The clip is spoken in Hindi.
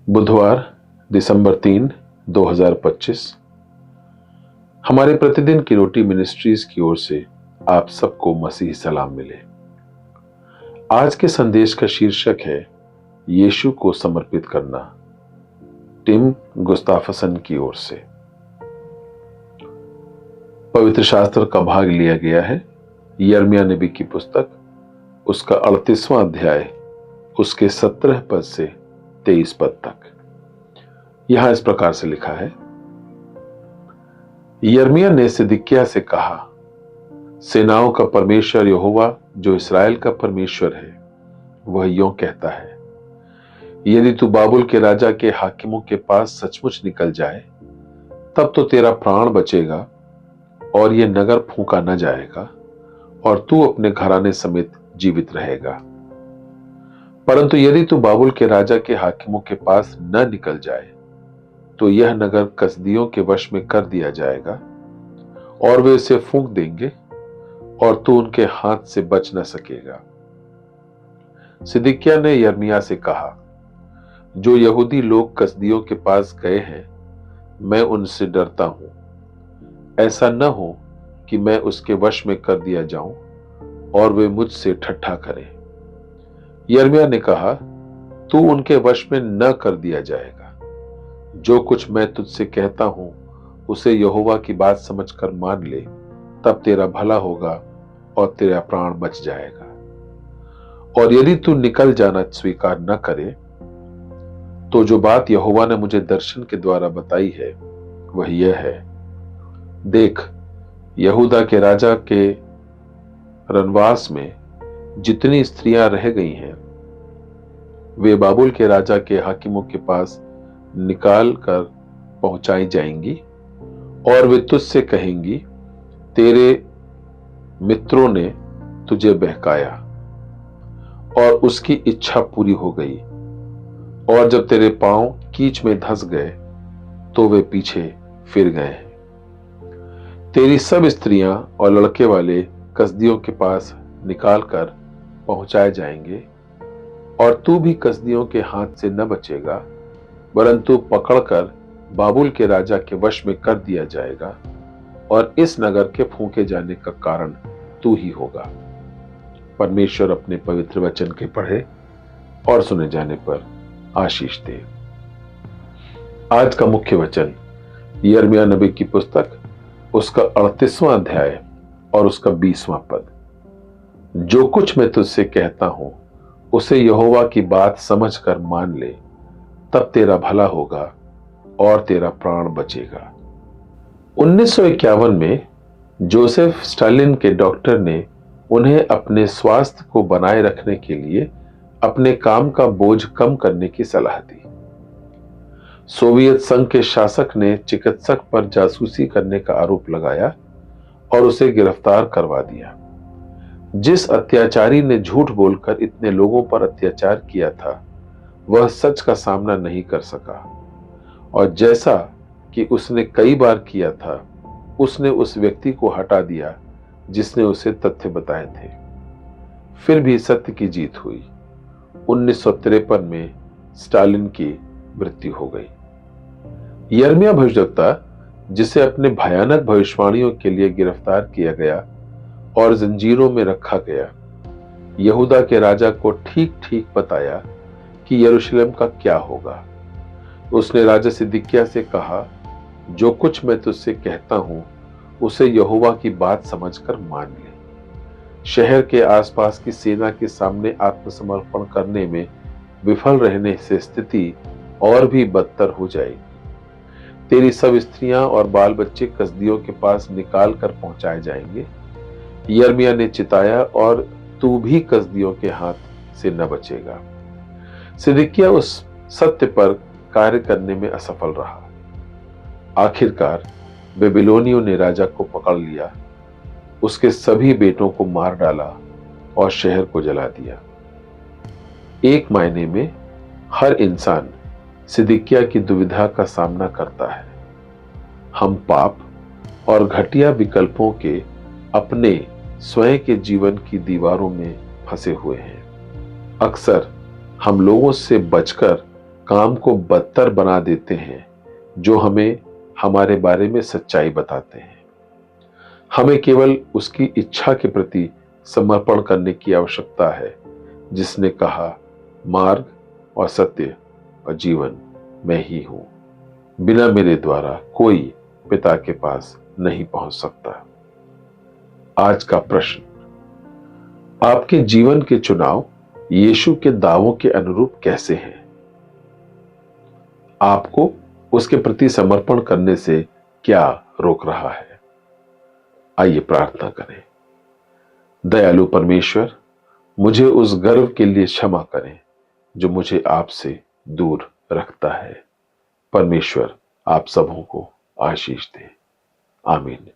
बुधवार दिसंबर 3, 2025। हमारे प्रतिदिन की रोटी मिनिस्ट्रीज की ओर से आप सबको मसीह सलाम मिले। आज के संदेश का शीर्षक है यीशु को समर्पित करना, टिम गुस्ताफसन की ओर से। पवित्र शास्त्र का भाग लिया गया है यिर्मयाह नबी की पुस्तक, उसका 38वां अध्याय, उसके 17 पद से 23 पद तक। यहां इस प्रकार से लिखा है। यिर्मयाह ने सिदकिय्याह से कहा, सेनाओं का परमेश्वर यहोवा जो इस्राएल का परमेश्वर है, वह यों कहता है, यदि तू बाबुल के राजा के हाकिमों के पास सचमुच निकल जाए, तब तो तेरा प्राण बचेगा और यह नगर फूंका न जाएगा और तू अपने घराने समेत जीवित रहेगा। परंतु यदि तू बाबुल के राजा के हाकिमों के पास न निकल जाए, तो यह नगर कसदियों के वश में कर दिया जाएगा और वे इसे फूंक देंगे और तू उनके हाथ से बच न सकेगा। सिदकिय्याह ने यिर्मयाह से कहा, जो यहूदी लोग कसदियों के पास गए हैं, मैं उनसे डरता हूं। ऐसा न हो कि मैं उसके वश में कर दिया जाऊं और वे मुझसे ठट्ठा करें। यिर्मयाह ने कहा, तू उनके वश में न कर दिया जाएगा। जो कुछ मैं तुझसे कहता हूं, उसे यहोवा की बात समझकर मान ले, तब तेरा भला होगा और तेरा प्राण बच जाएगा। और यदि तू निकल जाना स्वीकार न करे, तो जो बात यहोवा ने मुझे दर्शन के द्वारा बताई है, वह यह है, देख, यहूदा के राजा के रनवास में जितनी स्त्रियां रह गई हैं, वे बाबुल के राजा के हाकिमों के पास निकाल कर पहुंचाई जाएंगी और वे तुझसे कहेंगी, तेरे मित्रों ने तुझे बहकाया और उसकी इच्छा पूरी हो गई, और जब तेरे पांव कीच में धंस गए तो वे पीछे फिर गए। तेरी सब स्त्रियां और लड़के वाले कसदियों के पास निकाल कर पहुंचाए जाएंगे और तू भी कसदियों के हाथ से न बचेगा, परंतु पकड़कर बाबुल के राजा के वश में कर दिया जाएगा और इस नगर के फूंके जाने का कारण तू ही होगा। परमेश्वर अपने पवित्र वचन के पढ़े और सुने जाने पर आशीष दे। आज का मुख्य वचन यिर्मयाह नबी की पुस्तक, उसका 38वां अध्याय और उसका 20वां पद। जो कुछ मैं तुझसे कहता हूं, उसे यहोवा की बात समझकर मान ले, तब तेरा भला होगा और तेरा प्राण बचेगा। 1951 में जोसेफ स्टालिन के डॉक्टर ने उन्हें अपने स्वास्थ्य को बनाए रखने के लिए अपने काम का बोझ कम करने की सलाह दी। सोवियत संघ के शासक ने चिकित्सक पर जासूसी करने का आरोप लगाया और उसे गिरफ्तार करवा दिया। जिस अत्याचारी ने झूठ बोलकर इतने लोगों पर अत्याचार किया था, वह सच का सामना नहीं कर सका, और जैसा कि उसने कई बार किया था, उसने उस व्यक्ति को हटा दिया जिसने उसे तथ्य बताए थे। फिर भी सत्य की जीत हुई। 1953 में स्टालिन की मृत्यु हो गई। यिर्मयाह भविष्यवक्ता, जिसे अपने भयानक भविष्यवाणियों के लिए गिरफ्तार किया गया और जंजीरों में रखा गया, यहूदा के राजा को ठीक ठीक बताया कि यरूशलेम का क्या होगा। उसने राजा सिदकिय्याह से कहा, जो कुछ मैं तुझसे कहता हूं, उसे यहोवा की बात समझकर मान ले। शहर के आसपास की सेना के सामने आत्मसमर्पण करने में विफल रहने से स्थिति और भी बदतर हो जाएगी। तेरी सब स्त्रियां और बाल बच्चे कसदियों के पास निकाल कर पहुंचाए जाएंगे। यिर्मयाह ने चिताया, और तू भी कसदियों के हाथ से न बचेगा। सिदकिय्याह उस सत्य पर कार्य करने में असफल रहा। आखिरकार बेबीलोनियों ने राजा को पकड़ लिया, उसके सभी बेटों को मार डाला और शहर को जला दिया। एक मायने में हर इंसान सिदकिय्याह की दुविधा का सामना करता है। हम पाप और घटिया विकल्पों के अपने स्वयं के जीवन की दीवारों में फंसे हुए हैं। अक्सर हम लोगों से बचकर काम को बदतर बना देते हैं जो हमें हमारे बारे में सच्चाई बताते हैं। हमें केवल उसकी इच्छा के प्रति समर्पण करने की आवश्यकता है, जिसने कहा, मार्ग और सत्य और जीवन मैं ही हूं। बिना मेरे द्वारा कोई पिता के पास नहीं पहुंच सकता। आज का प्रश्न, आपके जीवन के चुनाव यीशु के दावों के अनुरूप कैसे हैं? आपको उसके प्रति समर्पण करने से क्या रोक रहा है? आइए प्रार्थना करें। दयालु परमेश्वर, मुझे उस गर्व के लिए क्षमा करें जो मुझे आपसे दूर रखता है। परमेश्वर आप सबों को आशीष दे। आमीन।